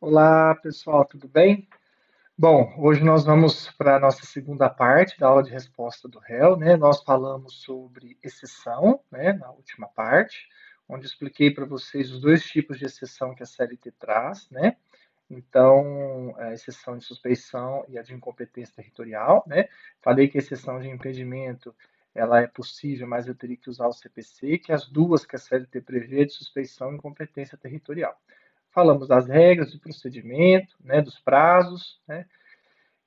Olá, pessoal, tudo bem? Bom, hoje nós vamos para a nossa segunda parte da aula de resposta do réu, né? Nós falamos sobre exceção, né, na última parte, onde eu expliquei para vocês os dois tipos de exceção que a CLT traz, né? Então, a exceção de suspeição e a de incompetência territorial, né? Falei que a exceção de impedimento ela é possível, mas eu teria que usar o CPC, que as duas que a CLT prevê de suspeição e incompetência territorial. Falamos das regras do procedimento, né, dos prazos, né,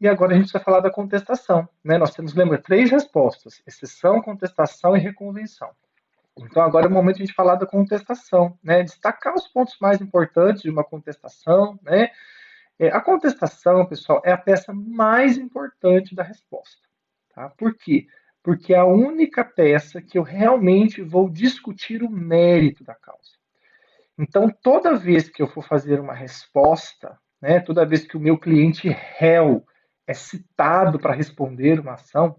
e agora a gente vai falar da contestação. Né? Nós temos, lembra, três respostas: exceção, contestação e reconvenção. Então agora é o momento de a gente falar da contestação, né? Destacar os pontos mais importantes de uma contestação, né? A contestação, pessoal, é a peça mais importante da resposta. Tá? Por quê? Porque é a única peça que eu realmente vou discutir o mérito da causa. Então, toda vez que eu for fazer uma resposta, né, toda vez que o meu cliente réu é citado para responder uma ação,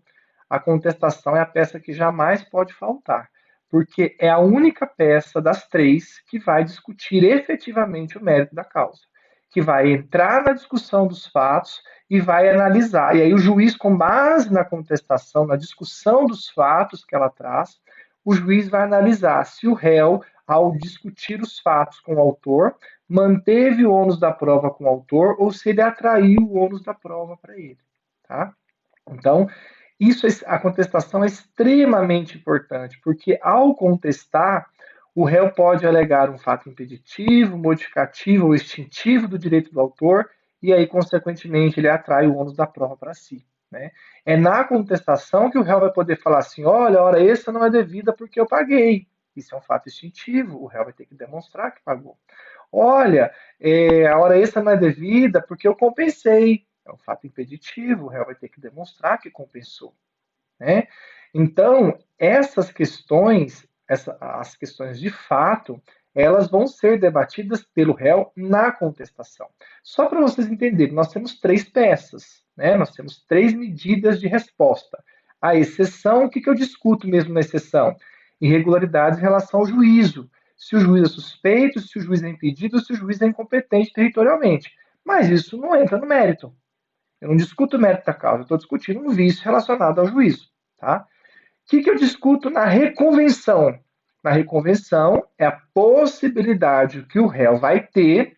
a contestação é a peça que jamais pode faltar, porque é a única peça das três que vai discutir efetivamente o mérito da causa, que vai entrar na discussão dos fatos e vai analisar. E aí o juiz, com base na contestação, na discussão dos fatos que ela traz, o juiz vai analisar se o réu, ao discutir os fatos com o autor, manteve o ônus da prova com o autor ou se ele atraiu o ônus da prova para ele. Tá? Então, a contestação é extremamente importante, porque ao contestar, o réu pode alegar um fato impeditivo, modificativo ou extintivo do direito do autor, e aí, consequentemente, ele atrai o ônus da prova para si. Né? É na contestação que o réu vai poder falar assim: olha, a hora extra não é devida porque eu paguei. Isso é um fato extintivo, o réu vai ter que demonstrar que pagou. Olha, a hora extra não é devida porque eu compensei. É um fato impeditivo, o réu vai ter que demonstrar que compensou. Né? Então, essas questões, as questões de fato, elas vão ser debatidas pelo réu na contestação. Só para vocês entenderem, nós temos três peças, né? Nós temos três medidas de resposta. A exceção, o que eu discuto mesmo na exceção? Irregularidades em relação ao juízo. Se o juiz é suspeito, se o juiz é impedido, se o juiz é incompetente territorialmente. Mas isso não entra no mérito. Eu não discuto o mérito da causa, eu estou discutindo um vício relacionado ao juízo. Tá? O que eu discuto na reconvenção? Na reconvenção é a possibilidade que o réu vai ter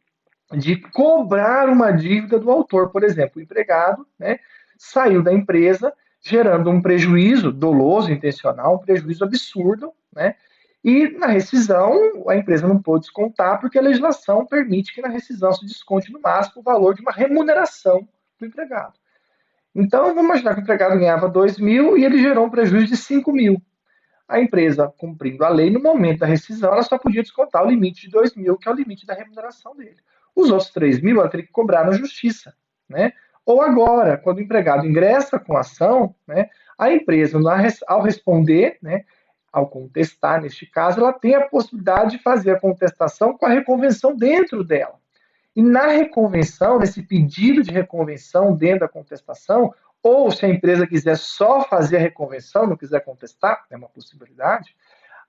de cobrar uma dívida do autor. Por exemplo, o empregado, né, saiu da empresa gerando um prejuízo doloso, intencional, um prejuízo absurdo, né? E na rescisão, a empresa não pôde descontar porque a legislação permite que na rescisão se desconte no máximo o valor de uma remuneração do empregado. Então, vamos imaginar que o empregado ganhava 2.000 e ele gerou um prejuízo de 5.000. A empresa, cumprindo a lei, no momento da rescisão, ela só podia descontar o limite de 2.000, que é o limite da remuneração dele. Os outros 3.000 ela teria que cobrar na justiça. Né? Ou agora, quando o empregado ingressa com a ação, né, a empresa, ao responder, né, ao contestar, neste caso, ela tem a possibilidade de fazer a contestação com a reconvenção dentro dela. E na reconvenção, nesse pedido de reconvenção dentro da contestação, ou se a empresa quiser só fazer a reconvenção, não quiser contestar, é uma possibilidade,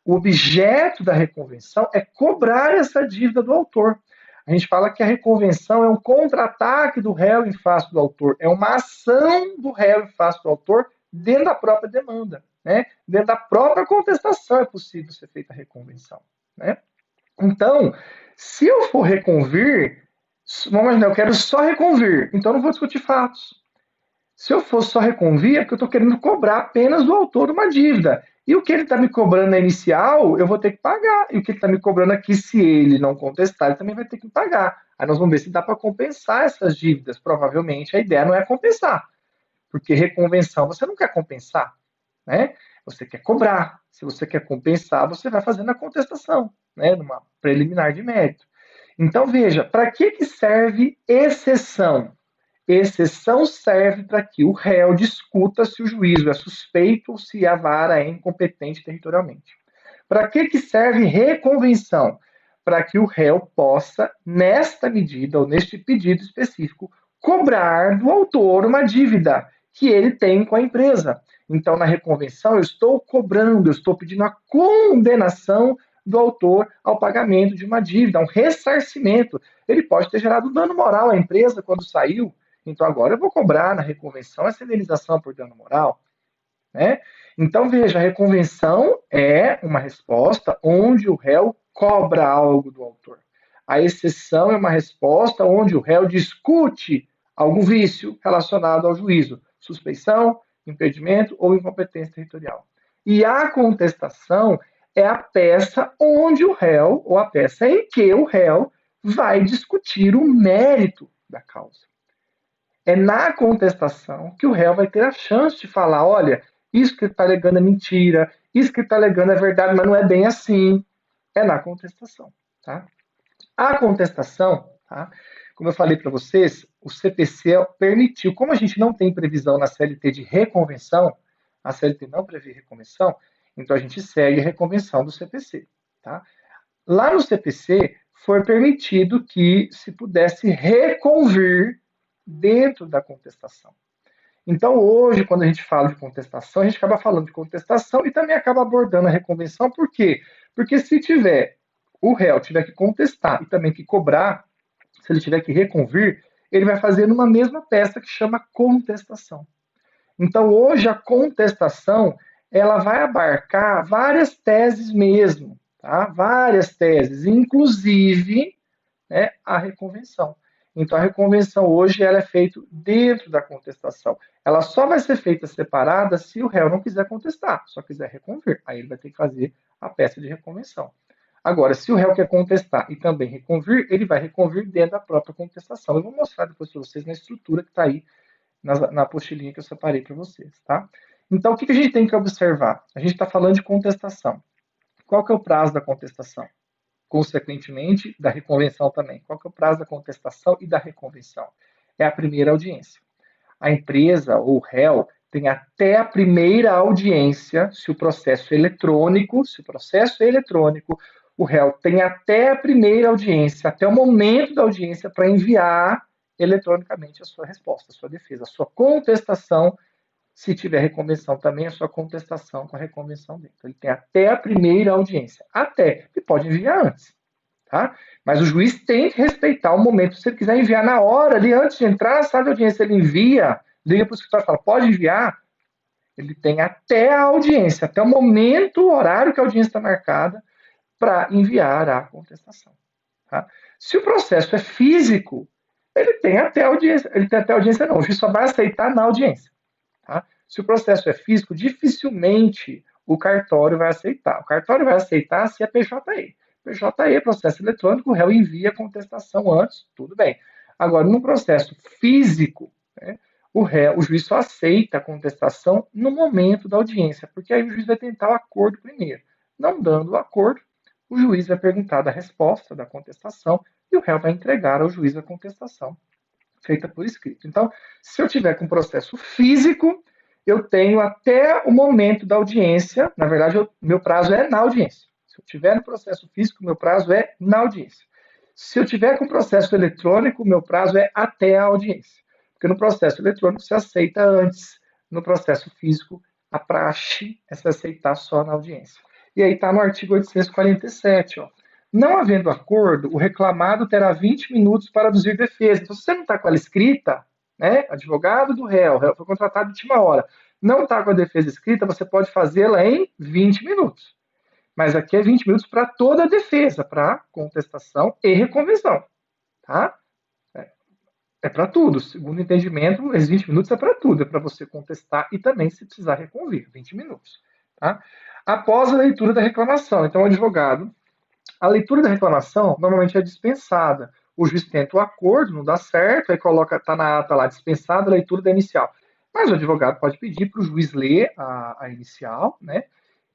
o objeto da reconvenção é cobrar essa dívida do autor. A gente fala que a reconvenção é um contra-ataque do réu em face do autor, é uma ação do réu em face do autor dentro da própria demanda. Né? Dentro da própria contestação é possível ser feita a reconvenção. Né? Então, se eu for reconvir, vamos imaginar, eu quero só reconvir, então eu não vou discutir fatos. Se eu for só reconvir, é porque eu estou querendo cobrar apenas do autor uma dívida. E o que ele está me cobrando na inicial, eu vou ter que pagar. E o que ele está me cobrando aqui, se ele não contestar, ele também vai ter que pagar. Aí nós vamos ver se dá para compensar essas dívidas. Provavelmente a ideia não é compensar, porque reconvenção você não quer compensar, né? Você quer cobrar. Se você quer compensar, você vai fazendo a contestação, né? Numa preliminar de mérito. Então veja, para que serve exceção? Exceção serve para que o réu discuta se o juízo é suspeito ou se a vara é incompetente territorialmente. Para que serve reconvenção? Para que o réu possa, nesta medida ou neste pedido específico, cobrar do autor uma dívida que ele tem com a empresa. Então, na reconvenção, eu estou cobrando, eu estou pedindo a condenação do autor ao pagamento de uma dívida, um ressarcimento. Ele pode ter gerado dano moral à empresa quando saiu, então agora eu vou cobrar na reconvenção essa indenização por dano moral, né? Então, veja, a reconvenção é uma resposta onde o réu cobra algo do autor. A exceção é uma resposta onde o réu discute algum vício relacionado ao juízo, suspeição, impedimento ou incompetência territorial. E a contestação é a peça onde o réu, ou a peça em que o réu vai discutir o mérito da causa. É na contestação que o réu vai ter a chance de falar: olha, isso que ele está alegando é mentira, isso que ele está alegando é verdade, mas não é bem assim. É na contestação. Tá? A contestação, tá? Como eu falei para vocês, o CPC permitiu, como a gente não tem previsão na CLT de reconvenção, a CLT não prevê reconvenção, então a gente segue a reconvenção do CPC. Tá? Lá no CPC foi permitido que se pudesse reconvir dentro da contestação. Então, hoje, quando a gente fala de contestação, a gente acaba falando de contestação e também acaba abordando a reconvenção. Por quê? Porque se tiver o réu tiver que contestar e também que cobrar, se ele tiver que reconvir, ele vai fazer numa mesma peça que chama contestação. Então, hoje, a contestação ela vai abarcar várias teses mesmo, tá? Várias teses, inclusive, né, a reconvenção. Então, a reconvenção hoje ela é feita dentro da contestação. Ela só vai ser feita separada se o réu não quiser contestar, só quiser reconver. Aí ele vai ter que fazer a peça de reconvenção. Agora, se o réu quer contestar e também reconvir, ele vai reconvir dentro da própria contestação. Eu vou mostrar depois para vocês na estrutura que está aí na apostilinha que eu separei para vocês, tá? Então, o que a gente tem que observar? A gente está falando de contestação. Qual que é o prazo da contestação? Consequentemente, da reconvenção também. Qual que é o prazo da contestação e da reconvenção? É a primeira audiência. A empresa ou o réu tem até a primeira audiência, se o processo é eletrônico, o réu tem até a primeira audiência, até o momento da audiência para enviar eletronicamente a sua resposta, a sua defesa, a sua contestação, se tiver reconvenção também, a sua contestação com a reconvenção dele. Então, ele tem até a primeira audiência. Até. Ele pode enviar antes. Tá? Mas o juiz tem que respeitar o momento. Se ele quiser enviar na hora, ali antes de entrar na sala de audiência, ele envia, liga para o escritório e fala, pode enviar? Ele tem até a audiência, até o momento, o horário que a audiência está marcada, para enviar a contestação. Tá? Se o processo é físico, ele tem até audiência. Ele tem até audiência, não. O juiz só vai aceitar na audiência. Tá? Se o processo é físico, dificilmente o cartório vai aceitar. O cartório vai aceitar se é PJE. PJE, processo eletrônico, o réu envia a contestação antes, tudo bem. Agora, no processo físico, né, o juiz só aceita a contestação no momento da audiência, porque aí o juiz vai tentar o acordo primeiro. Não dando o acordo, o juiz vai perguntar da resposta da contestação e o réu vai entregar ao juiz a contestação feita por escrito. Então, se eu tiver com processo físico, eu tenho até o momento da audiência, na verdade, meu prazo é na audiência. Se eu tiver no processo físico, meu prazo é na audiência. Se eu tiver com processo eletrônico, meu prazo é até a audiência. Porque no processo eletrônico se aceita antes, no processo físico, a praxe é se aceitar só na audiência. E aí está no artigo 847, ó. Não havendo acordo, o reclamado terá 20 minutos para aduzir defesa. Então, se você não está com ela escrita, né, advogado do réu, o réu foi contratado de última hora, não está com a defesa escrita, você pode fazê-la em 20 minutos. Mas aqui é 20 minutos para toda a defesa, para contestação e reconvenção. Tá? É para tudo. Segundo o entendimento, esses 20 minutos é para tudo. É para você contestar e também, se precisar, reconvir. 20 minutos. Tá? Após a leitura da reclamação. Então, o advogado, a leitura da reclamação normalmente é dispensada. O juiz tenta o acordo, não dá certo, aí coloca, está na ata lá, dispensada a leitura da inicial. Mas o advogado pode pedir para o juiz ler a inicial, né?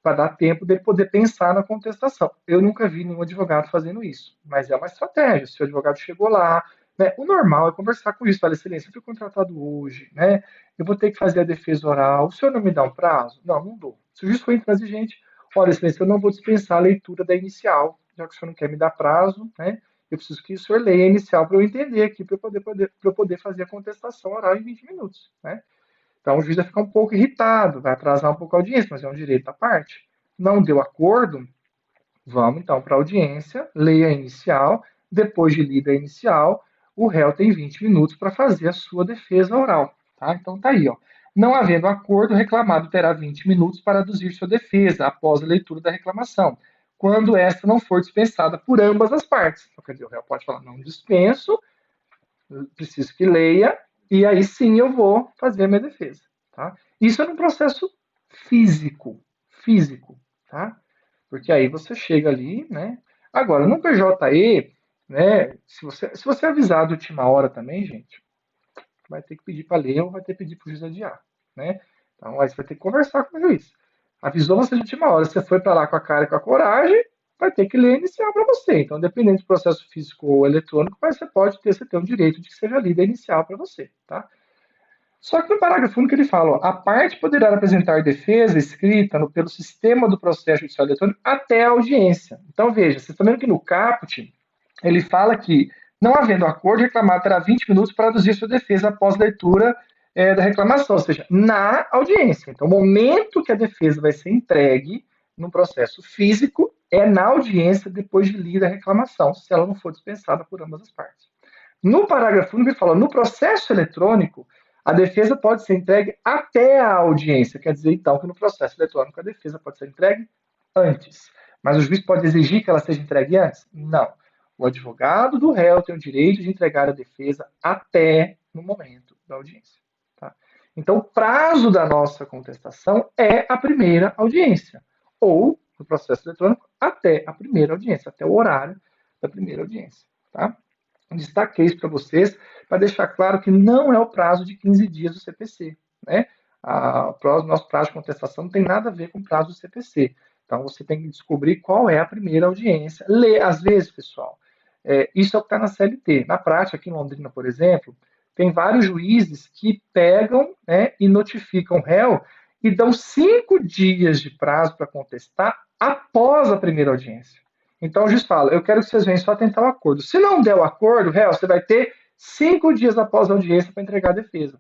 Para dar tempo de poder pensar na contestação. Eu nunca vi nenhum advogado fazendo isso, mas é uma estratégia. Se o advogado chegou lá, né, o normal é conversar com o juiz, falar, excelência, eu fui contratado hoje, né? Eu vou ter que fazer a defesa oral. O senhor não me dá um prazo? Não, não dou. Se o juiz for intransigente, olha, excelência, eu não vou dispensar a leitura da inicial, já que o senhor não quer me dar prazo, né? Eu preciso que o senhor leia a inicial para eu entender aqui, para eu poder fazer a contestação oral em 20 minutos, né? Então o juiz vai ficar um pouco irritado, vai atrasar um pouco a audiência, mas é um direito à parte. Não deu acordo, Vamos então para a audiência, leia a inicial. Depois de lida a inicial, o réu tem 20 minutos para fazer a sua defesa oral. Tá? Então tá aí, ó. Não havendo acordo, o reclamado terá 20 minutos para aduzir sua defesa após a leitura da reclamação, quando esta não for dispensada por ambas as partes. Então, quer dizer, o réu pode falar, não dispenso, preciso que leia, e aí sim eu vou fazer a minha defesa. Tá? Isso é um processo físico, físico, tá? Porque aí você chega ali, né? Agora, no PJE, né? Se você avisar de última hora também, gente, vai ter que pedir para ler ou vai ter que pedir para o juiz adiar, né? Então, aí você vai ter que conversar com o juiz. Avisou você de última hora, você foi para lá com a cara e com a coragem, vai ter que ler a inicial para você. Então, dependendo do processo físico ou eletrônico, mas você tem o direito de que seja lida a inicial para você, tá? Só que no parágrafo único ele fala, ó, a parte poderá apresentar defesa escrita pelo sistema do processo judicial eletrônico até a audiência. Então, veja, vocês estão vendo que no caput, ele fala que, não havendo acordo, o reclamado terá 20 minutos para aduzir sua defesa após leitura da reclamação, ou seja, na audiência. Então, o momento que a defesa vai ser entregue no processo físico é na audiência depois de lida a reclamação, se ela não for dispensada por ambas as partes. No parágrafo único, ele fala, no processo eletrônico, a defesa pode ser entregue até a audiência. Quer dizer, então, que no processo eletrônico a defesa pode ser entregue antes. Mas o juiz pode exigir que ela seja entregue antes? Não. O advogado do réu tem o direito de entregar a defesa até no momento da audiência. Tá? Então, o prazo da nossa contestação é a primeira audiência. Ou, no processo eletrônico, até a primeira audiência, até o horário da primeira audiência. Tá? Destaquei isso para vocês, para deixar claro que não é o prazo de 15 dias do CPC. Né? O nosso prazo de contestação não tem nada a ver com o prazo do CPC. Então, você tem que descobrir qual é a primeira audiência. Às vezes, pessoal, isso é o que está na CLT. Na prática, aqui em Londrina, por exemplo, tem vários juízes que pegam, né, e notificam o réu e dão 5 dias de prazo para contestar após a primeira audiência. Então o juiz fala, eu quero que vocês venham só tentar o acordo. Se não der o acordo, réu, você vai ter 5 dias após a audiência para entregar a defesa.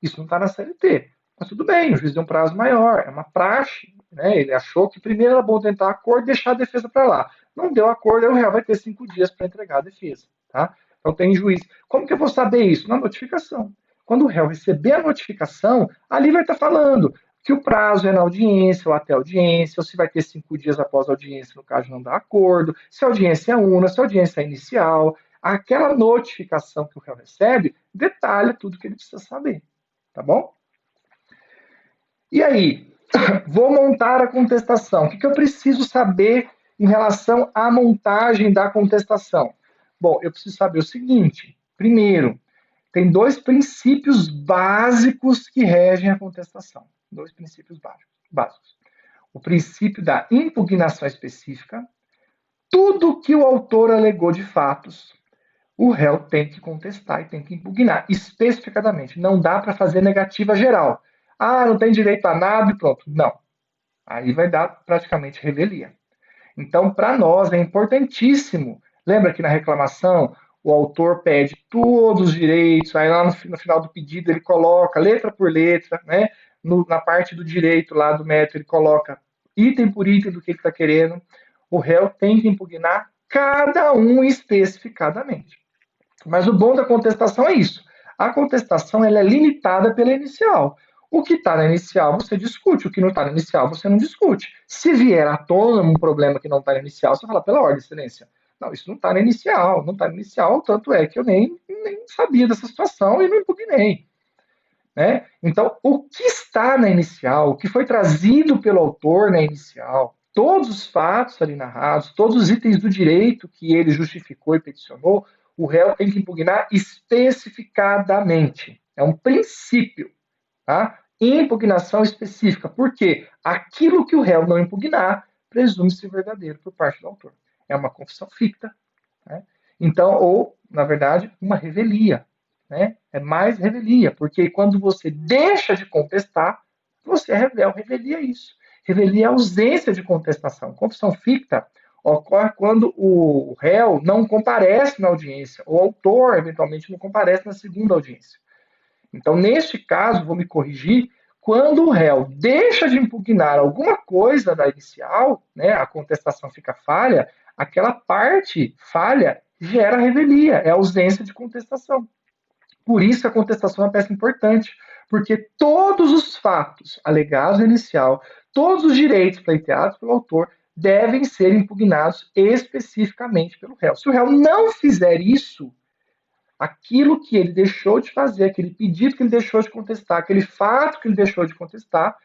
Isso não está na CLT. Mas tudo bem, o juiz deu um prazo maior, é uma praxe. Né? Ele achou que primeiro era bom tentar acordo e deixar a defesa para lá. Não deu acordo, aí o réu vai ter 5 dias para entregar a defesa. Tá? Então tem juiz. Como que eu vou saber isso? Na notificação. Quando o réu receber a notificação, ali vai estar falando que o prazo é na audiência ou até a audiência, ou se vai ter 5 dias após a audiência, no caso de não dar acordo, se a audiência é una, se a audiência é inicial. Aquela notificação que o réu recebe detalha tudo que ele precisa saber. Tá bom? E aí, vou montar a contestação. O que eu preciso saber em relação à montagem da contestação? Bom, eu preciso saber o seguinte. Primeiro, tem 2 princípios básicos que regem a contestação. 2 princípios básicos. O princípio da impugnação específica. Tudo que o autor alegou de fatos, o réu tem que contestar e tem que impugnar especificadamente. Não dá para fazer negativa geral. Ah, não tem direito a nada e pronto. Não. Aí vai dar praticamente revelia. Então, para nós é importantíssimo. Lembra que na reclamação o autor pede todos os direitos, aí lá no final do pedido ele coloca letra por letra, né? Na parte do direito lá do mérito ele coloca item por item do que ele está querendo. O réu tem que impugnar cada um especificadamente. Mas o bom da contestação é isso. A contestação ela é limitada pela inicial. O que está na inicial você discute, o que não está na inicial você não discute. Se vier à tona um problema que não está na inicial, você fala, pela ordem, excelência, não, isso não está na inicial, não está na inicial, tanto é que eu nem sabia dessa situação e não impugnei. Né? Então, o que está na inicial, o que foi trazido pelo autor na inicial, todos os fatos ali narrados, todos os itens do direito que ele justificou e peticionou, o réu tem que impugnar especificadamente. É um princípio. Tá? Impugnação específica. Por quê? Aquilo que o réu não impugnar presume-se verdadeiro por parte do autor. É uma confissão ficta. Né? Então, ou, na verdade, uma revelia. Né? É mais revelia, porque quando você deixa de contestar, você é réu, revelia isso. Revelia a ausência de contestação. Confissão ficta ocorre quando o réu não comparece na audiência, ou o autor, eventualmente, não comparece na segunda audiência. Então, neste caso, vou me corrigir, quando o réu deixa de impugnar alguma coisa da inicial, né, a contestação fica falha, aquela parte falha gera revelia, é ausência de contestação. Por isso a contestação é uma peça importante, porque todos os fatos alegados no inicial, todos os direitos pleiteados pelo autor devem ser impugnados especificamente pelo réu. Se o réu não fizer isso, aquilo que ele deixou de fazer, aquele pedido que ele deixou de contestar, aquele fato que ele deixou de contestar,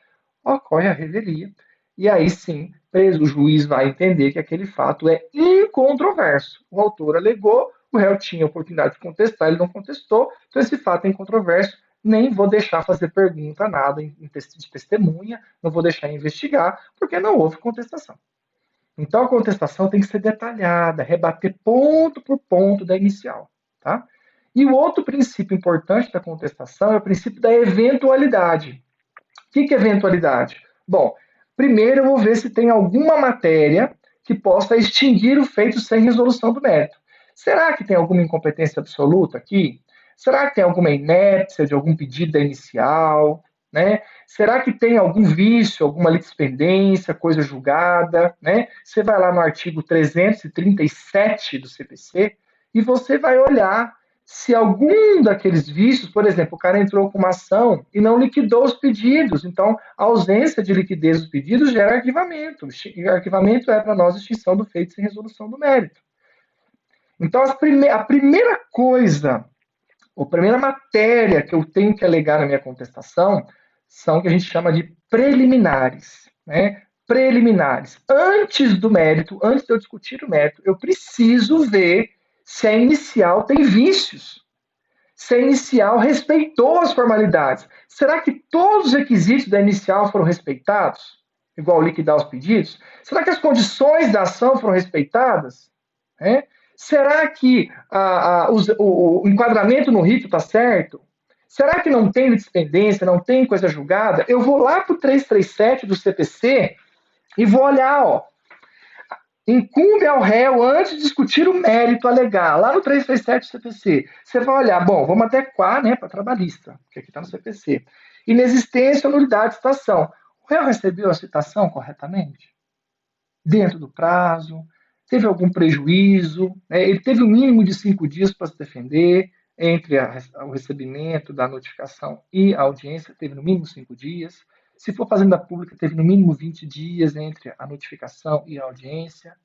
ocorre a revelia. E aí sim, o juiz vai entender que aquele fato é incontroverso. O autor alegou, o réu tinha a oportunidade de contestar, ele não contestou, então esse fato é incontroverso, nem vou deixar fazer pergunta, nada de testemunha, não vou deixar investigar, porque não houve contestação. Então a contestação tem que ser detalhada, rebater ponto por ponto da inicial. Tá? E o outro princípio importante da contestação é o princípio da eventualidade. O que é eventualidade? Bom, primeiro eu vou ver se tem alguma matéria que possa extinguir o feito sem resolução do mérito. Será que tem alguma incompetência absoluta aqui? Será que tem alguma inépcia de algum pedido da inicial? Né? Será que tem algum vício, alguma litispendência, coisa julgada? Né? Você vai lá no artigo 337 do CPC e você vai olhar se algum daqueles vícios, por exemplo, o cara entrou com uma ação e não liquidou os pedidos, então a ausência de liquidez dos pedidos gera arquivamento. Arquivamento é para nós extinção do feito sem resolução do mérito. Então a primeira coisa, a primeira matéria que eu tenho que alegar na minha contestação são o que a gente chama de preliminares, né? Preliminares. Antes do mérito, antes de eu discutir o mérito, eu preciso ver se a inicial tem vícios, se a inicial respeitou as formalidades. Será que todos os requisitos da inicial foram respeitados? Igual liquidar os pedidos? Será que as condições da ação foram respeitadas? Será que o enquadramento no rito está certo? Será que não tem litispendência, não tem coisa julgada? Eu vou lá para o 337 do CPC e vou olhar, ó. Incumbe ao réu, antes de discutir o mérito, alegar. Lá no 337 do CPC, você vai olhar, bom, vamos adequar, né, para trabalhista, que aqui está no CPC. Inexistência ou nulidade de citação. O réu recebeu a citação corretamente? Dentro do prazo? Teve algum prejuízo? Ele teve o mínimo de 5 dias para se defender, entre o recebimento da notificação e a audiência, teve no mínimo 5 dias. Se for fazenda pública, teve no mínimo 20 dias entre a notificação e a audiência.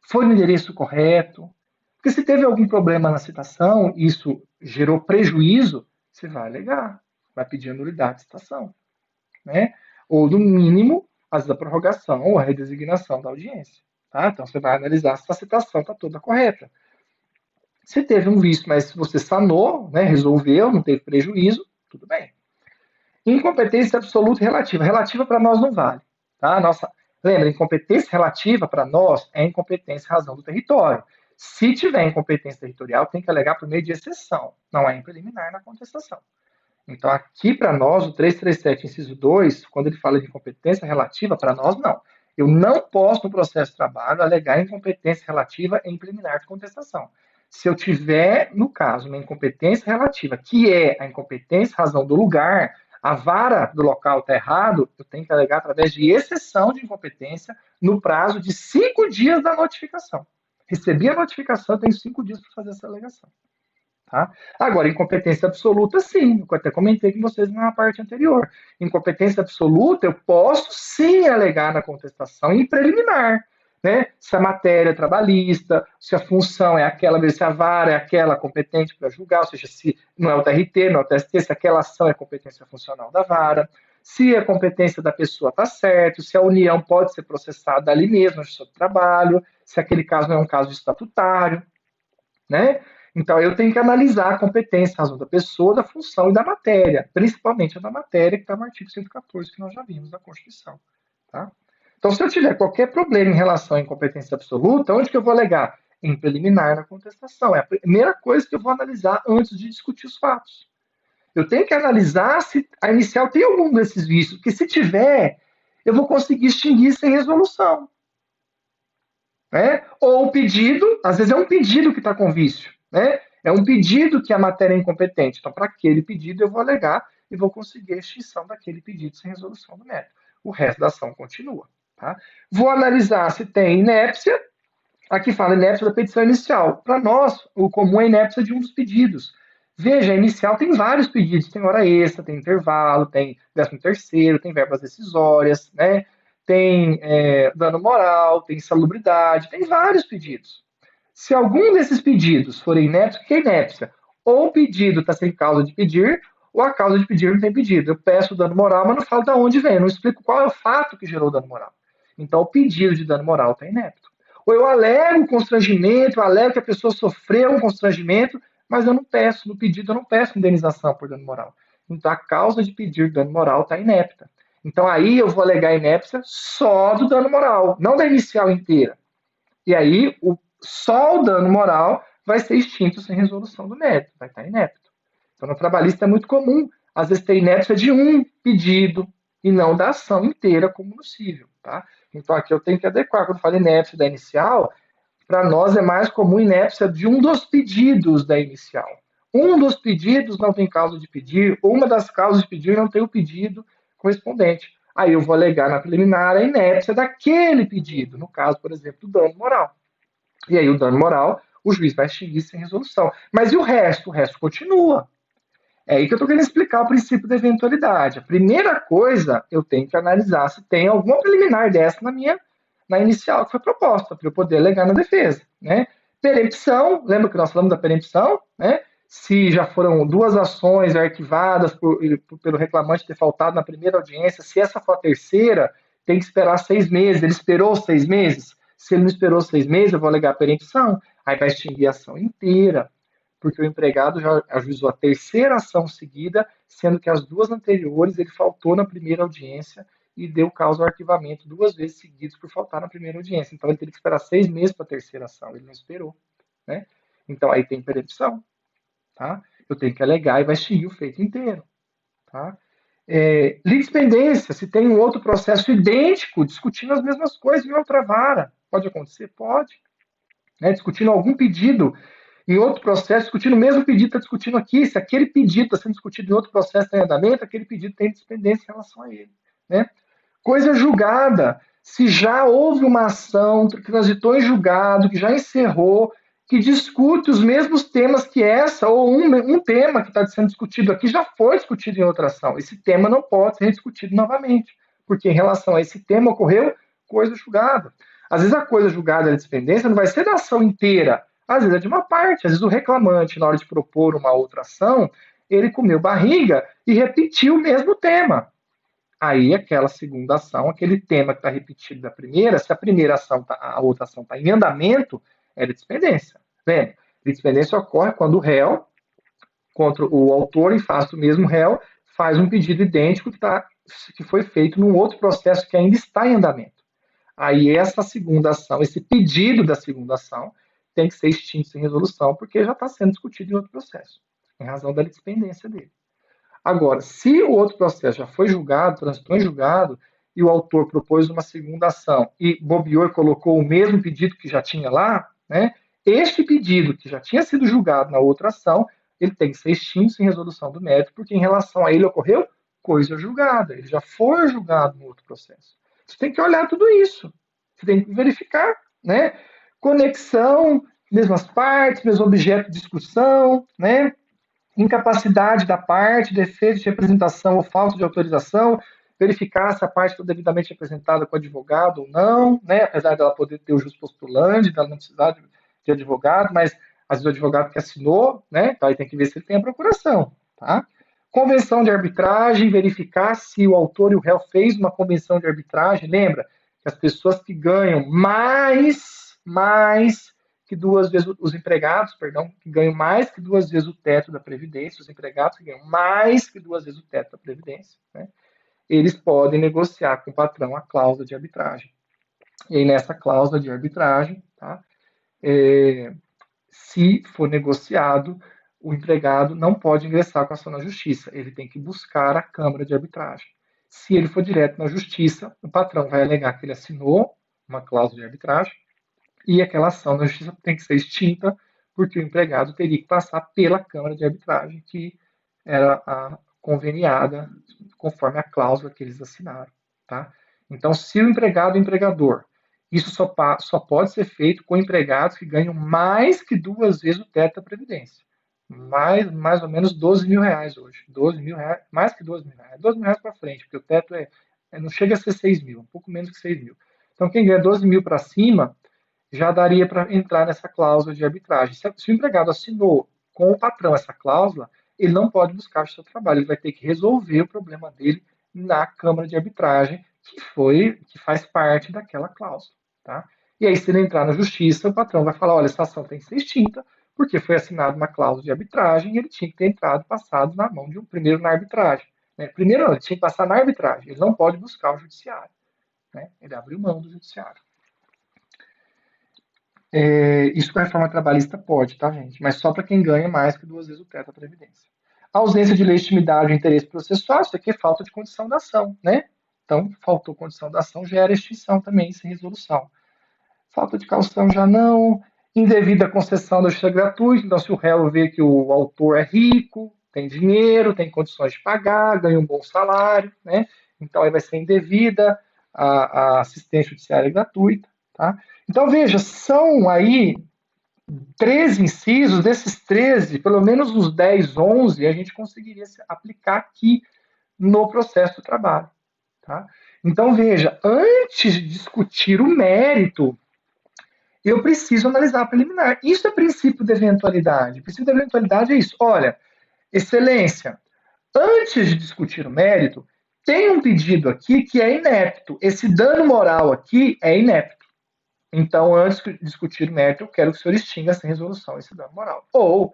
Foi no endereço correto. Porque se teve algum problema na citação, isso gerou prejuízo, você vai alegar, vai pedir a nulidade de citação. Né? Ou, no mínimo, as da prorrogação ou a redesignação da audiência. Tá? Então, você vai analisar se a citação está toda correta. Se teve um vício, mas você sanou, né, resolveu, não teve prejuízo, tudo bem. Incompetência absoluta e relativa. Relativa para nós não vale. Tá? Lembra, incompetência relativa para nós é incompetência em razão do território. Se tiver incompetência territorial, tem que alegar por meio de exceção, não é em preliminar na contestação. Então, aqui para nós, o 337, inciso 2, quando ele fala de incompetência relativa, para nós não. Eu não posso, no processo de trabalho, alegar incompetência relativa em preliminar de contestação. Se eu tiver, no caso, uma incompetência relativa, que é a incompetência razão do lugar, a vara do local está errado, eu tenho que alegar através de exceção de incompetência no prazo de 5 dias da notificação. Recebi a notificação, eu tenho 5 dias para fazer essa alegação. Tá? Agora, incompetência absoluta, sim. Eu até comentei com vocês na parte anterior. Incompetência absoluta, eu posso sim alegar na contestação em preliminar. Né? Se a matéria é trabalhista, se a função é aquela, se a vara é aquela competente para julgar, ou seja, se não é o TRT, não é o TST, se aquela ação é competência funcional da vara, se a competência da pessoa está certa, se a união pode ser processada ali mesmo, no seu trabalho, se aquele caso não é um caso estatutário, né? Então, eu tenho que analisar a competência, a razão da pessoa, da função e da matéria, principalmente a da matéria, que está no artigo 114, que nós já vimos da Constituição. Tá? Então, se eu tiver qualquer problema em relação à incompetência absoluta, onde que eu vou alegar? Em preliminar na contestação. É a primeira coisa que eu vou analisar antes de discutir os fatos. Eu tenho que analisar se a inicial tem algum desses vícios, porque se tiver, eu vou conseguir extinguir sem resolução. Né? Ou o pedido, às vezes é um pedido que está com vício. Né? É um pedido que a matéria é incompetente. Então, para aquele pedido, eu vou alegar e vou conseguir a extinção daquele pedido sem resolução do mérito. O resto da ação continua. Tá? Vou analisar se tem inépcia. Aqui fala inépcia da petição inicial. Para nós, o comum é a inépcia de um dos pedidos. Veja, a inicial tem vários pedidos, tem hora extra, tem intervalo, tem 13º, tem verbas decisórias, né? Tem dano moral, tem insalubridade, tem vários pedidos. Se algum desses pedidos for inépcia, o que é inépcia? Ou o pedido está sem causa de pedir, ou a causa de pedir não tem pedido. Eu peço dano moral, mas não falo de onde vem, não explico qual é o fato que gerou o dano moral. Então, o pedido de dano moral está inepto. Ou eu alego constrangimento, eu alego que a pessoa sofreu um constrangimento, mas eu não peço, no pedido eu não peço indenização por dano moral. Então a causa de pedir dano moral está inepta. Então aí eu vou alegar inépcia só do dano moral, não da inicial inteira. E aí só o dano moral vai ser extinto sem resolução do mérito, vai estar inepto. Então no trabalhista é muito comum, às vezes ter inépcia de um pedido e não da ação inteira como no cível, tá? Então aqui eu tenho que adequar, quando eu falo inépcia da inicial, para nós é mais comum inépcia de um dos pedidos da inicial. Um dos pedidos não tem causa de pedir, ou uma das causas de pedir não tem o pedido correspondente. Aí eu vou alegar na preliminar a inépcia daquele pedido, no caso, por exemplo, do dano moral. E aí o dano moral, o juiz vai extinguir sem resolução. Mas e o resto? O resto continua. É aí que eu estou querendo explicar o princípio da eventualidade. A primeira coisa, eu tenho que analisar se tem alguma preliminar dessa na inicial que foi proposta, para eu poder alegar na defesa. Né? Perempção, lembra que nós falamos da perempção? Né? Se já foram duas ações arquivadas pelo reclamante ter faltado na primeira audiência, se essa for a terceira, tem que esperar 6 meses. Ele esperou 6 meses? Se ele não esperou 6 meses, eu vou alegar a perempção. Aí vai extinguir a ação inteira, porque o empregado já ajuizou a terceira ação seguida, sendo que as duas anteriores ele faltou na primeira audiência e deu causa ao arquivamento 2 vezes seguidas por faltar na primeira audiência. Então ele teria que esperar 6 meses para a terceira ação, ele não esperou. Né? Então aí tem perempção. Tá? Eu tenho que alegar e vai extinguir o feito inteiro. Tá? Litispendência, se tem um outro processo idêntico, discutindo as mesmas coisas em outra vara. Pode acontecer? Pode. Né? Discutindo algum pedido em outro processo, discutindo o mesmo pedido, está discutindo aqui, se aquele pedido está sendo discutido em outro processo está em andamento, aquele pedido tem dependência em relação a ele. Né? Coisa julgada, se já houve uma ação que transitou em julgado, que já encerrou, que discute os mesmos temas que essa, ou um tema que está sendo discutido aqui já foi discutido em outra ação. Esse tema não pode ser discutido novamente, porque em relação a esse tema ocorreu coisa julgada. Às vezes a coisa julgada da dependência não vai ser da ação inteira, às vezes é de uma parte. Às vezes o reclamante, na hora de propor uma outra ação, ele comeu barriga e repetiu o mesmo tema. Aí aquela segunda ação, aquele tema que está repetido da primeira, se a primeira ação, a outra ação está em andamento, é litispendência. Lembra? Litispendência ocorre quando o réu, contra o autor em face do mesmo réu, faz um pedido idêntico que foi feito num outro processo que ainda está em andamento. Aí essa segunda ação, esse pedido da segunda ação, tem que ser extinto sem resolução, porque já está sendo discutido em outro processo, em razão da litispendência dele. Agora, se o outro processo já foi julgado, transitou em julgado, e o autor propôs uma segunda ação e bobeou e colocou o mesmo pedido que já tinha lá, né, este pedido que já tinha sido julgado na outra ação, ele tem que ser extinto sem resolução do mérito, porque em relação a ele ocorreu coisa julgada, ele já foi julgado no outro processo. Você tem que olhar tudo isso, você tem que verificar, né, conexão, mesmas partes, mesmo objeto de discussão, né, incapacidade da parte, defeito de representação ou falta de autorização, verificar se a parte foi devidamente representada com advogado ou não, né? Apesar dela poder ter o justo postulante, dela não precisar de advogado, mas às vezes o advogado que assinou, né? Então aí tem que ver se ele tem a procuração, tá? Convenção de arbitragem, verificar se o autor e o réu fez uma convenção de arbitragem. Lembra que as pessoas que ganham mais que 2 vezes os empregados, perdão, que ganham mais que 2 vezes o teto da previdência, os empregados que ganham mais que 2 vezes o teto da previdência, né? Eles podem negociar com o patrão a cláusula de arbitragem. E aí nessa cláusula de arbitragem, tá? Se for negociado, o empregado não pode ingressar com a ação na justiça, ele tem que buscar a Câmara de Arbitragem. Se ele for direto na justiça, o patrão vai alegar que ele assinou uma cláusula de arbitragem e aquela ação na justiça tem que ser extinta, porque o empregado teria que passar pela Câmara de Arbitragem, que era conveniada, conforme a cláusula que eles assinaram. Tá? Então, se o empregado e o empregador, isso só pode ser feito com empregados que ganham mais que 2 vezes o teto da Previdência. Mais ou menos 12 mil reais hoje. 12 mil reais, mais que 12 mil reais. 12 mil reais para frente, porque o teto não chega a ser 6 mil, um pouco menos que 6 mil. Então, quem ganha 12 mil para cima, já daria para entrar nessa cláusula de arbitragem. Se o empregado assinou com o patrão essa cláusula, ele não pode buscar o seu trabalho, ele vai ter que resolver o problema dele na Câmara de Arbitragem, que faz parte daquela cláusula. Tá? E aí, se ele entrar na justiça, o patrão vai falar: olha, a situação tem que ser extinta, porque foi assinada uma cláusula de arbitragem e ele tinha que ter entrado passado na mão de um primeiro na arbitragem. Né? Primeiro, não, ele tinha que passar na arbitragem, ele não pode buscar o judiciário. Né? Ele abriu mão do judiciário. Isso com a reforma trabalhista pode, tá, gente? Mas só para quem ganha mais que 2 vezes o teto da Previdência. A ausência de legitimidade e interesse processual, isso aqui é falta de condição da ação, né? Então, faltou condição da ação, gera extinção também, sem resolução. Falta de caução já não. Indevida concessão da justiça gratuita, então se o réu vê que o autor é rico, tem dinheiro, tem condições de pagar, ganha um bom salário, né? Então aí vai ser indevida a assistência judiciária gratuita, tá? Então veja, são aí 13 incisos, desses 13, pelo menos uns 10, 11, a gente conseguiria aplicar aqui no processo do trabalho. Tá? Então, veja, antes de discutir o mérito, eu preciso analisar a preliminar. Isso é princípio de eventualidade. O princípio de eventualidade é isso. Olha, excelência, antes de discutir o mérito, tem um pedido aqui que é inepto. Esse dano moral aqui é inepto. Então, antes de discutir o mérito, eu quero que o senhor extinga sem resolução esse dano moral. Ou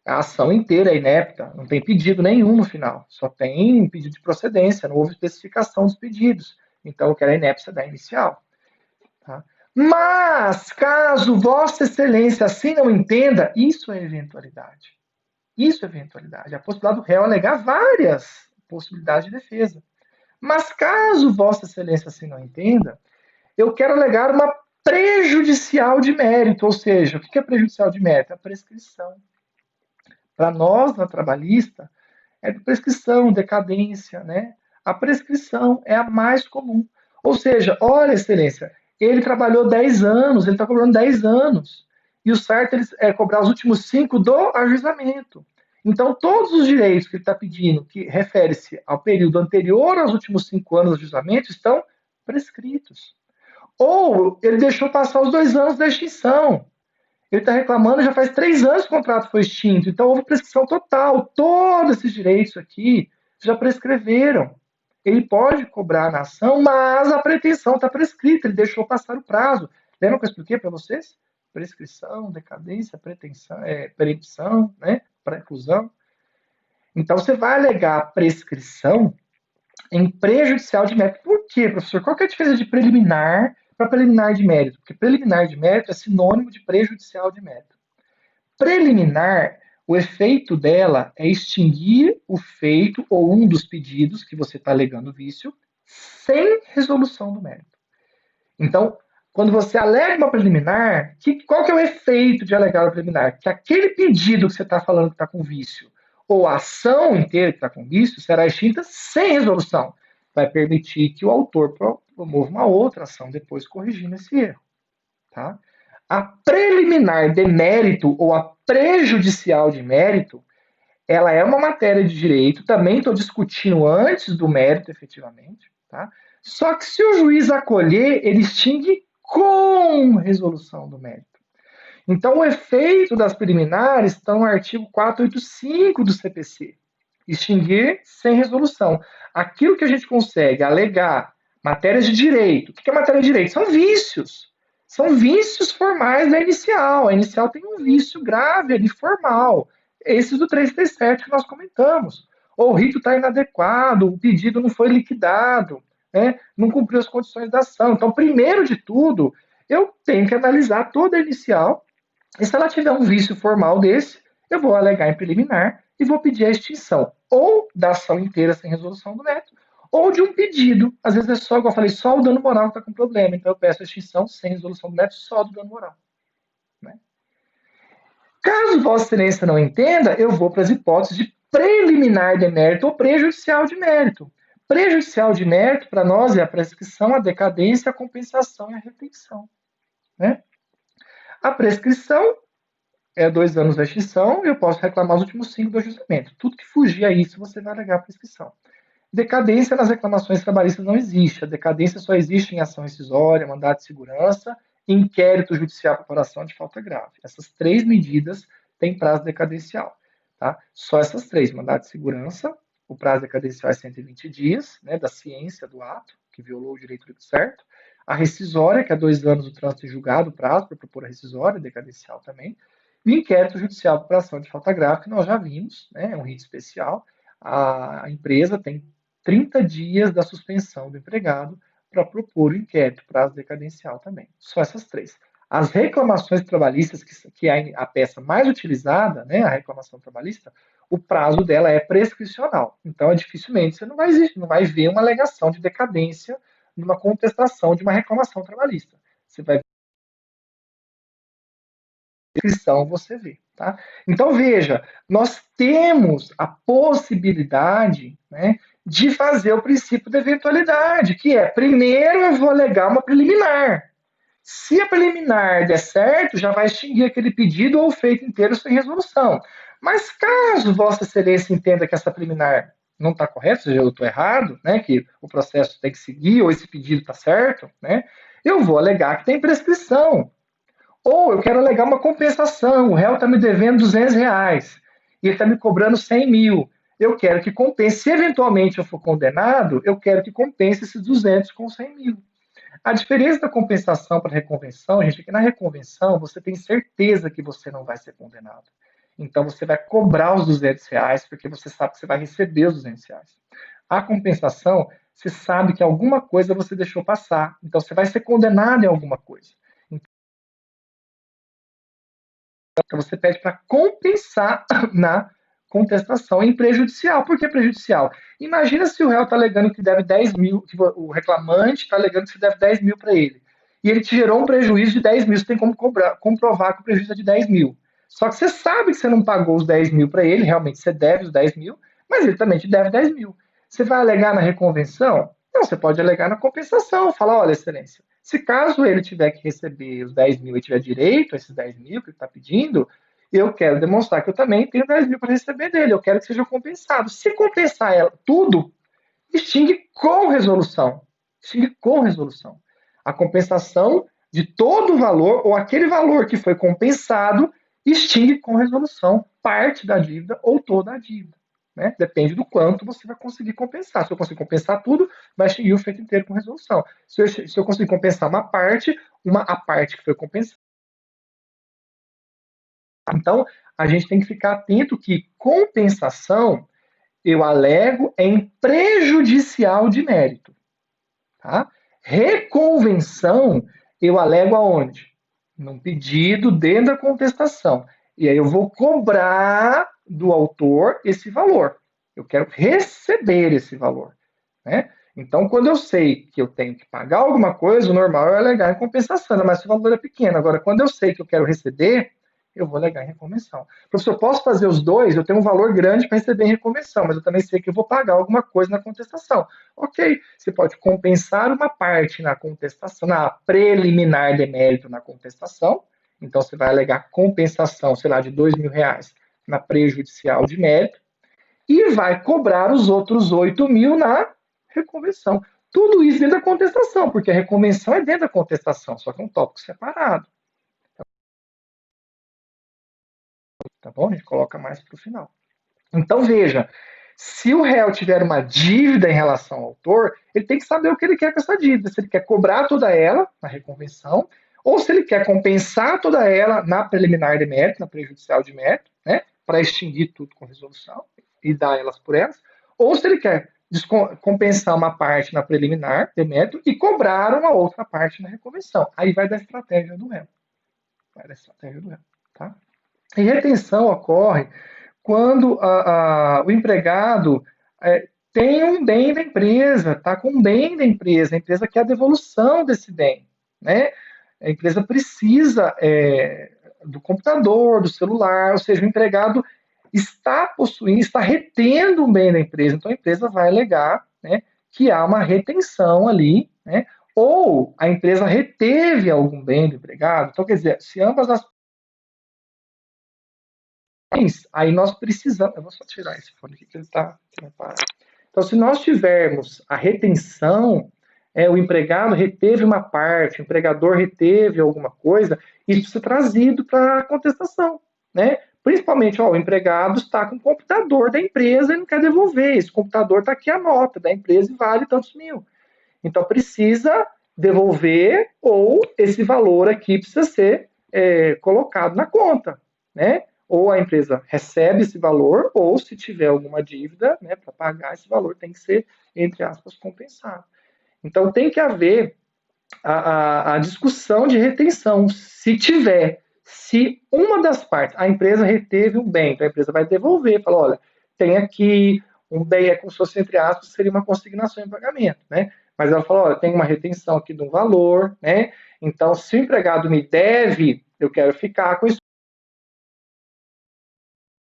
a ação inteira é inepta, não tem pedido nenhum no final, só tem pedido de procedência, não houve especificação dos pedidos. Então, eu quero a inépcia da inicial. Tá? Mas, caso Vossa Excelência assim não entenda, isso é eventualidade. Isso é eventualidade. A possibilidade do réu alegar várias possibilidades de defesa. Mas, caso Vossa Excelência assim não entenda, eu quero alegar uma prejudicial de mérito, ou seja, o que é prejudicial de mérito? A prescrição. Para nós, na trabalhista, é prescrição, decadência, né? A prescrição é a mais comum. Ou seja, olha, excelência, ele trabalhou 10 anos, ele está cobrando 10 anos. E o certo é cobrar os últimos 5 do ajuizamento. Então, todos os direitos que ele está pedindo, que refere-se ao período anterior aos últimos 5 anos do ajuizamento, estão prescritos. Ou ele deixou passar os 2 anos da extinção. Ele está reclamando, já faz 3 anos que o contrato foi extinto, então houve prescrição total. Todos esses direitos aqui já prescreveram. Ele pode cobrar na ação, mas a pretensão está prescrita, ele deixou passar o prazo. Lembra que eu expliquei para vocês? Prescrição, decadência, pretensão, perempção, né? Preclusão. Então você vai alegar prescrição em prejudicial de mérito. Por quê, professor? Qual que é a diferença de preliminar para preliminar de mérito? Porque preliminar de mérito é sinônimo de prejudicial de mérito. Preliminar, o efeito dela é extinguir o feito ou um dos pedidos que você está alegando vício sem resolução do mérito. Então, quando você alega uma preliminar, qual que é o efeito de alegar uma preliminar? Que aquele pedido que você está falando que está com vício, ou a ação inteira que está com vício, será extinta sem resolução. Vai permitir que o autor promova uma outra ação depois corrigindo esse erro. Tá? A preliminar de mérito ou a prejudicial de mérito, ela é uma matéria de direito, também estou discutindo antes do mérito, efetivamente. Tá? Só que se o juiz acolher, ele extingue com resolução do mérito. Então, o efeito das preliminares está no artigo 485 do CPC. Extinguir sem resolução. Aquilo que a gente consegue alegar matérias de direito. O que é matéria de direito? São vícios. São vícios formais da inicial. A inicial tem um vício grave ali, formal. Esses do 337 que nós comentamos. Ou o rito está inadequado, o pedido não foi liquidado, né? Não cumpriu as condições da ação. Então, primeiro de tudo, eu tenho que analisar toda a inicial. E se ela tiver um vício formal desse, eu vou alegar em preliminar e vou pedir a extinção ou da ação inteira sem resolução do mérito, ou de um pedido. Às vezes é só, como eu falei, só o dano moral que está com problema. Então eu peço a extinção sem resolução do mérito, só do dano moral. Né? Caso Vossa Excelência não entenda, eu vou para as hipóteses de preliminar de mérito ou prejudicial de mérito. Prejudicial de mérito, para nós, é a prescrição, a decadência, a compensação e a retenção. Né? A prescrição é 2 anos da extinção e eu posso reclamar os últimos 5 do ajustamento. Tudo que fugir a isso, você vai alegar a prescrição. Decadência nas reclamações trabalhistas não existe. A decadência só existe em ação rescisória, mandado de segurança, inquérito judicial para apuração de falta grave. Essas 3 medidas têm prazo decadencial. Tá? Só essas 3, mandado de segurança, o prazo decadencial é 120 dias, né, da ciência do ato, que violou o direito certo. A rescisória, que é 2 anos do trânsito em julgado, o prazo para propor a rescisória, decadencial também. E o inquérito judicial para apuração de falta grave, que nós já vimos, né, é um rito especial. A empresa tem 30 dias da suspensão do empregado para propor o inquérito, prazo decadencial também. Só essas 3. As reclamações trabalhistas, que é a peça mais utilizada, né, a reclamação trabalhista, o prazo dela é prescricional. Então, dificilmente você não vai ver uma alegação de decadência numa contestação de uma reclamação trabalhista. Você vai ver a prescrição, você vê. Tá? Então, veja, nós temos a possibilidade, né, de fazer o princípio da eventualidade, que é, primeiro eu vou alegar uma preliminar. Se a preliminar der certo, já vai extinguir aquele pedido ou feito inteiro sem resolução. Mas caso Vossa Excelência entenda que essa preliminar não está correta, ou seja, eu estou errado, né, que o processo tem que seguir, ou esse pedido está certo, né, eu vou alegar que tem prescrição. Ou eu quero alegar uma compensação, o réu está me devendo R$ 200 e ele está me cobrando 100 mil. Eu quero que compense, se eventualmente eu for condenado, eu quero que compense esses 200 com 100 mil. A diferença da compensação para a reconvenção, gente, é que na reconvenção você tem certeza que você não vai ser condenado. Então você vai cobrar os R$ 200 porque você sabe que você vai receber os R$ 200. A compensação, você sabe que alguma coisa você deixou passar. Então você vai ser condenado em alguma coisa. Então você pede para compensar na contestação em prejudicial. Por que prejudicial? Imagina se o réu está alegando que deve 10 mil, que o reclamante está alegando que você deve 10 mil para ele. E ele te gerou um prejuízo de 10 mil. Você tem como comprovar que o prejuízo é de 10 mil. Só que você sabe que você não pagou os 10 mil para ele, realmente você deve os 10 mil, mas ele também te deve 10 mil. Você vai alegar na reconvenção? Não, você pode alegar na compensação. Falar, olha, excelência, se caso ele tiver que receber os 10 mil e tiver direito a esses 10 mil que ele está pedindo, eu quero demonstrar que eu também tenho 10 mil para receber dele. Eu quero que seja compensado. Se compensar ela tudo, extingue com resolução. Extingue com resolução. A compensação de todo o valor, ou aquele valor que foi compensado, extingue com resolução parte da dívida ou toda a dívida. Né? Depende do quanto você vai conseguir compensar. Se eu conseguir compensar tudo, vai extinguir o feito inteiro com resolução. Se eu conseguir compensar uma parte, a parte que foi compensada. Então, a gente tem que ficar atento que compensação, eu alego em prejudicial de mérito. Tá? Reconvenção, eu alego aonde? Num pedido dentro da contestação. E aí eu vou cobrar do autor esse valor. Eu quero receber esse valor. Né? Então, quando eu sei que eu tenho que pagar alguma coisa, o normal é alegar em compensação, mas se o valor é pequeno. Agora, quando eu sei que eu quero receber, eu vou alegar em reconvenção. Professor, eu posso fazer os dois? Eu tenho um valor grande para receber em reconvenção, mas eu também sei que eu vou pagar alguma coisa na contestação. Ok, você pode compensar uma parte na contestação, na preliminar de mérito na contestação. Então, você vai alegar compensação, sei lá, de R$ 2.000 na prejudicial de mérito e vai cobrar os outros 8 mil na reconvenção. Tudo isso dentro da contestação, porque a reconvenção é dentro da contestação, só que é um tópico separado. Tá bom? A gente coloca mais para o final. Então, veja, se o réu tiver uma dívida em relação ao autor, ele tem que saber o que ele quer com essa dívida. Se ele quer cobrar toda ela na reconvenção, ou se ele quer compensar toda ela na preliminar de mérito, na prejudicial de mérito, né, para extinguir tudo com resolução e dar elas por elas, ou se ele quer compensar uma parte na preliminar de mérito e cobrar uma outra parte na reconvenção. Aí vai da estratégia do réu. Vai da estratégia do réu, tá? E retenção ocorre quando o empregado tem um bem da empresa, está com um bem da empresa, a empresa quer a devolução desse bem. Né? A empresa precisa do computador, do celular, ou seja, o empregado está possuindo, está retendo um bem da empresa. Então a empresa vai alegar, né, que há uma retenção ali, né, ou a empresa reteve algum bem do empregado. Então, quer dizer, se ambas as partes, aí nós precisamos. Eu vou só tirar esse fone aqui que ele está. Então, se nós tivermos a retenção, o empregado reteve uma parte, o empregador reteve alguma coisa, isso precisa ser trazido para a contestação, né? Principalmente, o empregado está com o computador da empresa e não quer devolver. Esse computador está aqui a nota da empresa e vale tantos mil. Então, precisa devolver ou esse valor aqui precisa ser colocado na conta, né? Ou a empresa recebe esse valor, ou se tiver alguma dívida, né, para pagar esse valor tem que ser, entre aspas, compensado. Então tem que haver a discussão de retenção, se tiver. Se uma das partes, a empresa reteve um bem, então a empresa vai devolver, fala, olha, tem aqui um bem, como se fosse, entre aspas, seria uma consignação em pagamento, né? Mas ela fala, olha, tem uma retenção aqui de um valor, né? Então, se o empregado me deve, eu quero ficar com isso,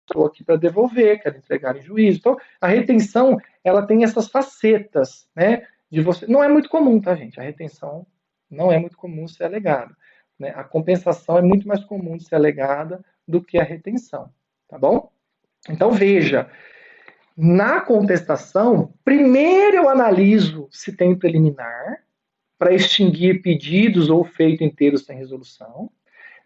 estou aqui para devolver, quero entregar em juízo. Então, a retenção, ela tem essas facetas, né? De você. Não é muito comum, tá, gente? A retenção não é muito comum ser alegada, né? A compensação é muito mais comum de ser alegada do que a retenção, tá bom? Então, veja, na contestação, primeiro eu analiso se tem preliminar para extinguir pedidos ou feito inteiro sem resolução.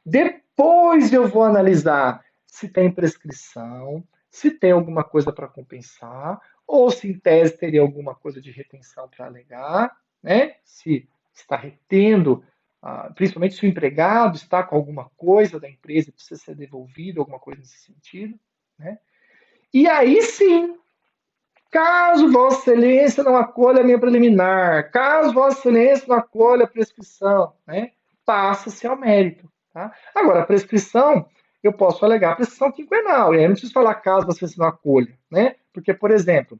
Depois eu vou analisar se tem prescrição, se tem alguma coisa para compensar, ou se em tese teria alguma coisa de retenção para alegar, né? Se está retendo, principalmente se o empregado está com alguma coisa da empresa e precisa ser devolvido, alguma coisa nesse sentido, né? E aí sim, caso Vossa Excelência não acolha a minha preliminar, caso Vossa Excelência não acolha a prescrição, né? Passa-se ao mérito. Tá? Agora, a prescrição, eu posso alegar a prescrição quinquenal, e aí eu não preciso falar caso você não acolha, né? Porque, por exemplo,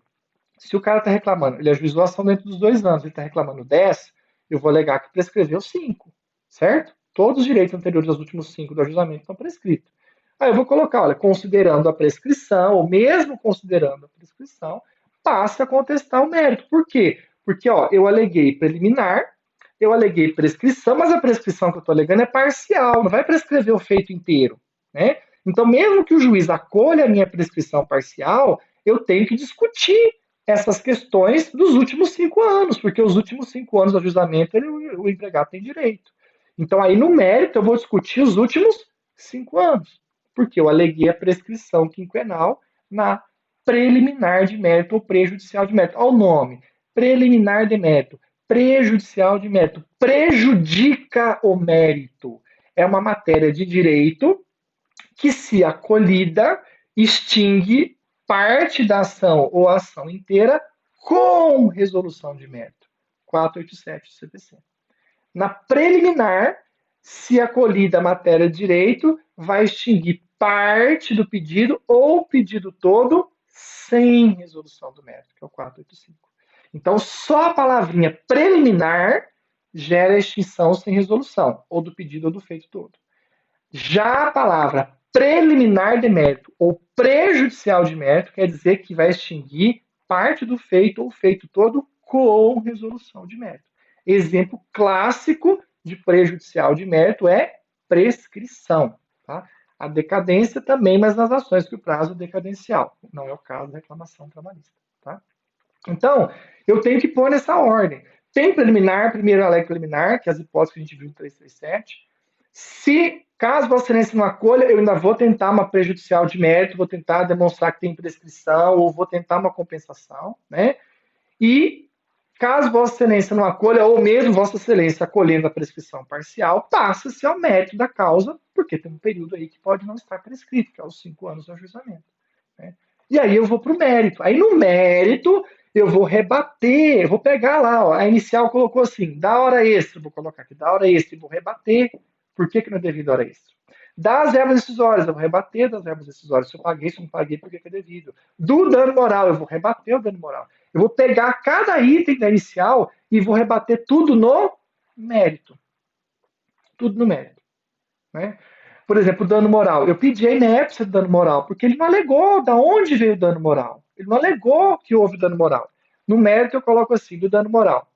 se o cara está reclamando, ele ajuizou a ação dentro dos 2 anos, ele está reclamando 10, eu vou alegar que prescreveu 5, certo? Todos os direitos anteriores aos últimos 5 do ajuizamento estão prescritos. Aí eu vou colocar, olha, considerando a prescrição, ou mesmo considerando a prescrição, passa a contestar o mérito. Por quê? Porque eu aleguei preliminar, eu aleguei prescrição, mas a prescrição que eu estou alegando é parcial, não vai prescrever o feito inteiro, né? Então, mesmo que o juiz acolha a minha prescrição parcial, eu tenho que discutir essas questões dos últimos 5 anos, porque os últimos 5 anos do ajuizamento o empregado tem direito. Então, aí no mérito, eu vou discutir os últimos 5 anos, porque eu aleguei a prescrição quinquenal na preliminar de mérito ou prejudicial de mérito. Olha o nome: preliminar de mérito, prejudicial de mérito. Prejudica o mérito. É uma matéria de direito que, se acolhida, extingue parte da ação ou a ação inteira com resolução de mérito. 487 do CPC. Na preliminar, se acolhida a matéria de direito, vai extinguir parte do pedido ou o pedido todo sem resolução do mérito, que é o 485. Então, só a palavrinha preliminar gera extinção sem resolução, ou do pedido ou do feito todo. Já a palavra preliminar de mérito ou prejudicial de mérito quer dizer que vai extinguir parte do feito ou feito todo com resolução de mérito. Exemplo clássico de prejudicial de mérito é prescrição. Tá? A decadência também, mas nas ações que o prazo é decadencial. Não é o caso da reclamação trabalhista. Tá? Então, eu tenho que pôr nessa ordem. Tem preliminar, primeiro alega preliminar, que é as hipóteses que a gente viu no 337. Se, caso Vossa Excelência não acolha, eu ainda vou tentar uma prejudicial de mérito, vou tentar demonstrar que tem prescrição, ou vou tentar uma compensação, né? E, caso Vossa Excelência não acolha, ou mesmo Vossa Excelência acolhendo a prescrição parcial, passa-se ao mérito da causa, porque tem um período aí que pode não estar prescrito, que é os 5 anos do ajuizamento. Né? E aí eu vou para o mérito. Aí no mérito eu vou rebater, eu vou pegar lá, ó, a inicial colocou assim, da hora extra, vou colocar aqui, da hora extra, e vou rebater. Por que não é devido a hora extra? Das verbas decisórias, eu vou rebater das verbas decisórias. Se eu paguei, se eu não paguei, por que é devido? Do dano moral, eu vou rebater o dano moral. Eu vou pegar cada item da inicial e vou rebater tudo no mérito. Tudo no mérito. Né? Por exemplo, o dano moral. Eu pedi a inépcia do dano moral, porque ele não alegou da onde veio o dano moral. Ele não alegou que houve dano moral. No mérito, eu coloco assim, do dano moral.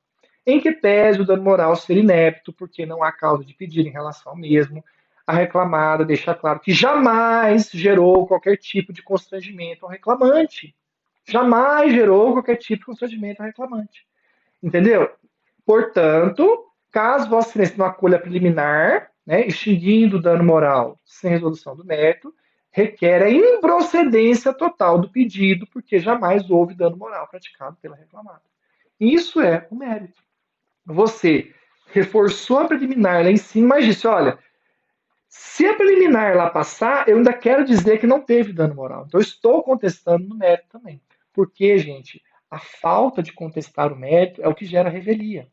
Em que pese o dano moral ser inepto, porque não há causa de pedir em relação ao mesmo, a reclamada deixa claro que jamais gerou qualquer tipo de constrangimento ao reclamante. Jamais gerou qualquer tipo de constrangimento ao reclamante. Entendeu? Portanto, caso Vossa Excelência não acolha a preliminar, né, extinguindo o dano moral sem resolução do mérito, requer a improcedência total do pedido, porque jamais houve dano moral praticado pela reclamada. Isso é o mérito. Você reforçou a preliminar lá em cima, mas disse: olha, se a preliminar lá passar, eu ainda quero dizer que não teve dano moral. Então, eu estou contestando no mérito também. Porque, gente, a falta de contestar o mérito é o que gera revelia.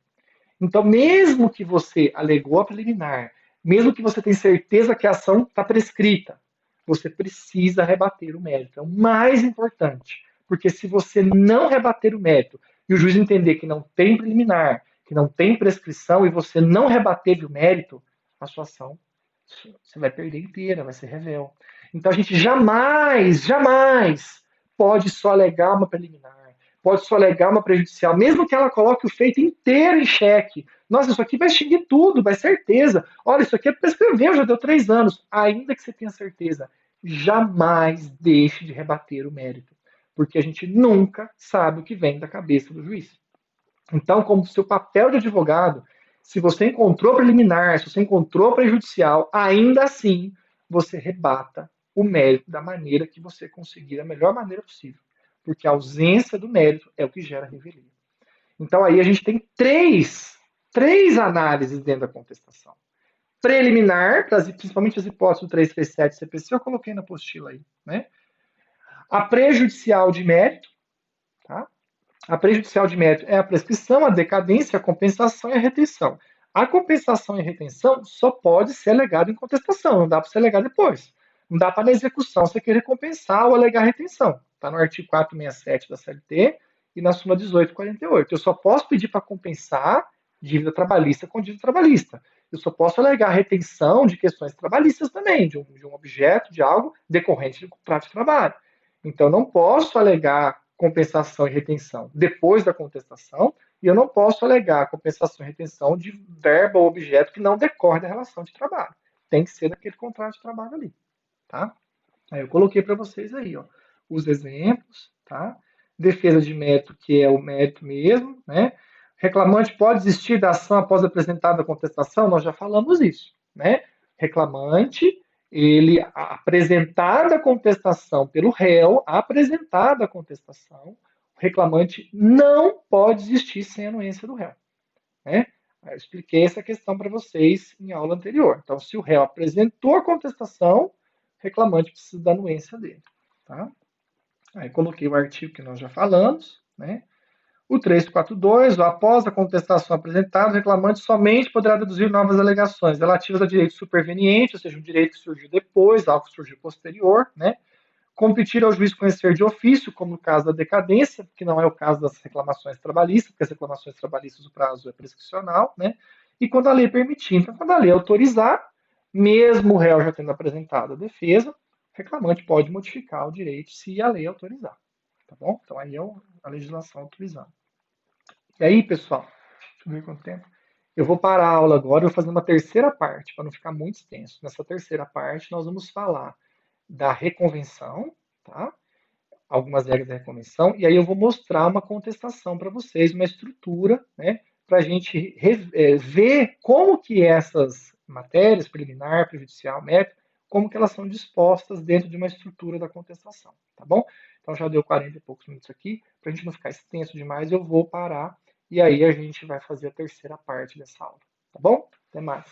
Então, mesmo que você alegou a preliminar, mesmo que você tenha certeza que a ação está prescrita, você precisa rebater o mérito. É o mais importante. Porque se você não rebater o mérito e o juiz entender que não tem preliminar, que não tem prescrição e você não rebater o mérito, a sua ação você vai perder inteira, vai ser revel. Então a gente jamais pode só alegar uma preliminar, pode só alegar uma prejudicial, mesmo que ela coloque o feito inteiro em xeque. Nossa, isso aqui vai extinguir tudo, vai certeza. Olha, isso aqui prescreveu, já deu 3 anos. Ainda que você tenha certeza, jamais deixe de rebater o mérito, porque a gente nunca sabe o que vem da cabeça do juiz. Então, como seu papel de advogado, se você encontrou preliminar, se você encontrou prejudicial, ainda assim você rebata o mérito da maneira que você conseguir, da melhor maneira possível. Porque a ausência do mérito é o que gera revelia. Então aí a gente tem três análises dentro da contestação. Preliminar, principalmente as hipóteses do 337 CPC, eu coloquei na apostila aí. Né? A prejudicial de mérito, tá? A prejudicial de mérito é a prescrição, a decadência, a compensação e a retenção. A compensação e a retenção só pode ser alegada em contestação, não dá para ser alegada depois. Não dá para na execução você querer compensar ou alegar retenção. Está no artigo 467 da CLT e na súmula 1848. Eu só posso pedir para compensar dívida trabalhista com dívida trabalhista. Eu só posso alegar retenção de questões trabalhistas também, de um objeto, de algo decorrente do contrato de trabalho. Então, não posso alegar compensação e retenção depois da contestação, e eu não posso alegar compensação e retenção de verbo ou objeto que não decorre da relação de trabalho. Tem que ser daquele contrato de trabalho ali, tá? Aí eu coloquei para vocês aí, ó, os exemplos, tá? Defesa de mérito, que é o mérito mesmo, né? Reclamante pode desistir da ação após apresentada a contestação? Nós já falamos isso, né? Reclamante, ele apresentada a contestação pelo réu, apresentada a contestação, o reclamante não pode desistir sem a anuência do réu, né? Eu expliquei essa questão para vocês em aula anterior. Então, se o réu apresentou a contestação, o reclamante precisa da anuência dele, tá? Aí coloquei o artigo que nós já falamos, né? O 342, após a contestação apresentada, o reclamante somente poderá deduzir novas alegações relativas a direito superveniente, ou seja, um direito que surgiu depois, algo que surgiu posterior, né? Competir ao juiz conhecer de ofício, como no caso da decadência, que não é o caso das reclamações trabalhistas, porque as reclamações trabalhistas o prazo é prescricional, né? E quando a lei permitir. Então, quando a lei autorizar, mesmo o réu já tendo apresentado a defesa, o reclamante pode modificar o direito se a lei autorizar, tá bom? Então, aí é a legislação autorizando. E aí, pessoal, deixa eu ver quanto tempo. Eu vou parar a aula agora e vou fazer uma terceira parte, para não ficar muito extenso. Nessa terceira parte, nós vamos falar da reconvenção, tá? Algumas regras da reconvenção, e aí eu vou mostrar uma contestação para vocês, uma estrutura, né? Para a gente ver como que essas matérias, preliminar, prejudicial, mérito, como que elas são dispostas dentro de uma estrutura da contestação, tá bom? Então já deu 40 e poucos minutos aqui, para a gente não ficar extenso demais, eu vou parar e aí a gente vai fazer a terceira parte dessa aula, tá bom? Até mais.